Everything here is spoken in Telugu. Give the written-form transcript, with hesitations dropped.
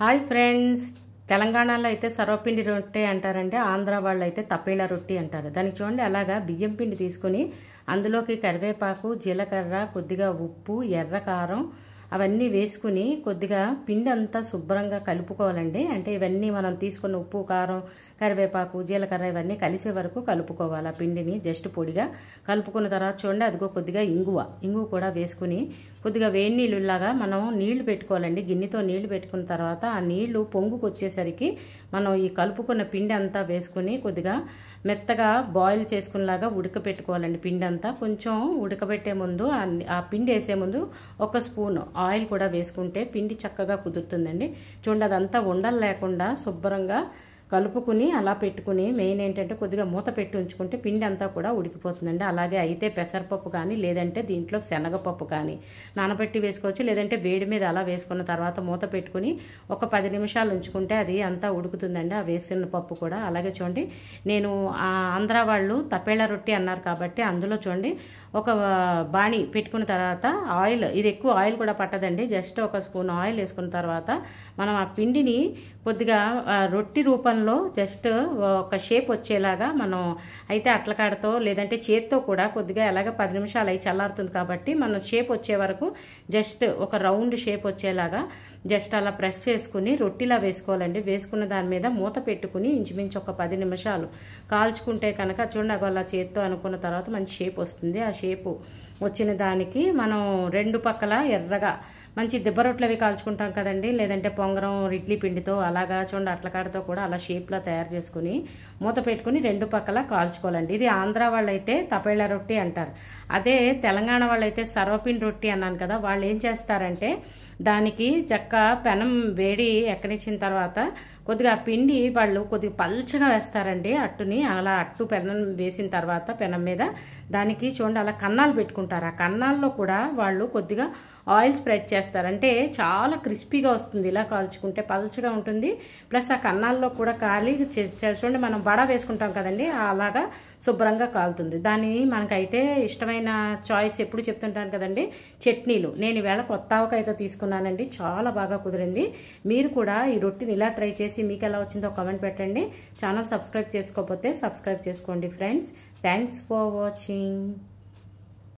హాయ్ ఫ్రెండ్స్, తెలంగాణలో అయితే సర్వపిండి రొట్టె అంటారంటే, ఆంధ్ర వాళ్ళు అయితే తప్పేలా రొట్టి అంటారు. దానికి చూడండి, అలాగా బియ్యం పిండి తీసుకుని అందులోకి కరివేపాకు, జీలకర్ర, కొద్దిగా ఉప్పు, ఎర్ర కారం అవన్నీ వేసుకుని కొద్దిగా పిండి అంతా శుభ్రంగా కలుపుకోవాలండి. అంటే ఇవన్నీ మనం తీసుకున్న ఉప్పు, కారం, కరివేపాకు, జీలకర్ర ఇవన్నీ కలిసే వరకు కలుపుకోవాలి. ఆ పిండిని జస్ట్ పొడిగా కలుపుకున్న తర్వాత చూడండి, అదిగో కొద్దిగా ఇంగువ కూడా వేసుకుని కొద్దిగా వేడి నీళ్ళలాగా మనం నీళ్లు పెట్టుకోవాలండి. గిన్నెతో నీళ్లు పెట్టుకున్న తర్వాత ఆ నీళ్లు పొంగుకు వచ్చేసరికి మనం ఈ కలుపుకున్న పిండి అంతా వేసుకుని కొద్దిగా మెత్తగా బాయిల్ చేసుకునేలాగా ఉడకపెట్టుకోవాలండి. పిండి అంతా కొంచెం ఉడకబెట్టే ముందు ఆ పిండి వేసే ముందు ఒక స్పూన్ ఆయిల్ కూడా వేసుకుంటే పిండి చక్కగా కుదురుతుందండి. చూడండి, అదంతా ఉండలు లేకుండా శుభ్రంగా కలుపుకుని అలా పెట్టుకుని మెయిన్ ఏంటంటే కొద్దిగా మూత పెట్టి ఉంచుకుంటే పిండి అంతా కూడా ఉడికిపోతుందండి. అలాగే అయితే పెసరపప్పు కానీ లేదంటే దీంట్లో శనగపప్పు కానీ నానబెట్టి వేసుకోవచ్చు. లేదంటే వేడి మీద అలా వేసుకున్న తర్వాత మూత పెట్టుకుని ఒక 10 నిమిషాలు ఉంచుకుంటే అది అంతా ఉడుకుతుందండి. ఆ వేసిన పప్పు కూడా. అలాగే చూడండి, నేను ఆంధ్ర వాళ్ళు తప్పేళ్ళ రొట్టి అన్నారు కాబట్టి అందులో చూడండి ఒక బాణీ పెట్టుకున్న తర్వాత ఆయిల్, ఇది ఎక్కువ ఆయిల్ కూడా పట్టదండి, జస్ట్ ఒక స్పూన్ ఆయిల్ వేసుకున్న తర్వాత మనం ఆ పిండిని కొద్దిగా రొట్టి రూపంలో జస్ట్ ఒక షేప్ వచ్చేలాగా మనం అయితే అట్లకాడతో లేదంటే చేత్తో కూడా కొద్దిగా ఎలాగ 10 నిమిషాలు అయి చల్లారుతుంది కాబట్టి మనం షేప్ వచ్చే వరకు జస్ట్ ఒక రౌండ్ షేప్ వచ్చేలాగా జస్ట్ అలా ప్రెస్ చేసుకుని రొట్టిలా వేసుకోవాలండి. వేసుకున్న దాని మీద మూత పెట్టుకుని ఇంచుమించు ఒక 10 నిమిషాలు కాల్చుకుంటే కనుక చూడండి, అలా చేత్తో అనుకున్న తర్వాత మంచి షేప్ వస్తుంది. ఆ షేపు వచ్చిన దానికి మనం రెండు పక్కల ఎర్రగా మంచి దిబ్బ రొట్టెలు అవి కాల్చుకుంటాం కదండి, లేదంటే పొంగరం ఇడ్లీ పిండితో అలాగా చూడండి అట్లకాడతో కూడా అలా షేప్లో తయారు చేసుకుని మూత పెట్టుకుని రెండు పక్కల కాల్చుకోవాలండి. ఇది ఆంధ్ర వాళ్ళైతే తపేళ్ళ రొట్టి అంటారు. అదే తెలంగాణ వాళ్ళైతే సర్వపిండి రొట్టి అన్నాను కదా, వాళ్ళు ఏం చేస్తారంటే దానికి చక్క పెనం వేడి ఎక్కనిచ్చిన తర్వాత కొద్దిగా పిండి వాళ్ళు కొద్దిగా పల్చగా వేస్తారండి. అట్టుని అలా అట్టు పెనం వేసిన తర్వాత పెనం మీద దానికి చూడండి అలా కన్నాలు పెట్టుకుంటారు. ఆ కన్నాల్లో కూడా వాళ్ళు కొద్దిగా ఆయిల్ స్ప్రెడ్ చేస్తారు. అంటే చాలా క్రిస్పీగా వస్తుంది ఇలా కాల్చుకుంటే, పల్చగా ఉంటుంది. ప్లస్ ఆ కన్నాల్లో కూడా కాలి చూడండి మనం వడ వేసుకుంటాం కదండి, అలాగా శుభ్రంగా కాలుతుంది. దాన్ని మనకైతే ఇష్టమైన చాయిస్ ఎప్పుడు చెప్తుంటాను కదండి, చట్నీలు. నేను ఈవేళ కొత్త ఆవకాయతో తీసుకున్నానండి, చాలా బాగా కుదిరింది. మీరు కూడా ఈ రొట్టిని ఇలా ట్రై చేసి మీకు ఎలా వచ్చిందో కామెంట్ పెట్టండి. ఛానల్ సబ్స్క్రైబ్ చేసుకోకపోతే సబ్స్క్రైబ్ చేసుకోండి ఫ్రెండ్స్. Thanks for watching.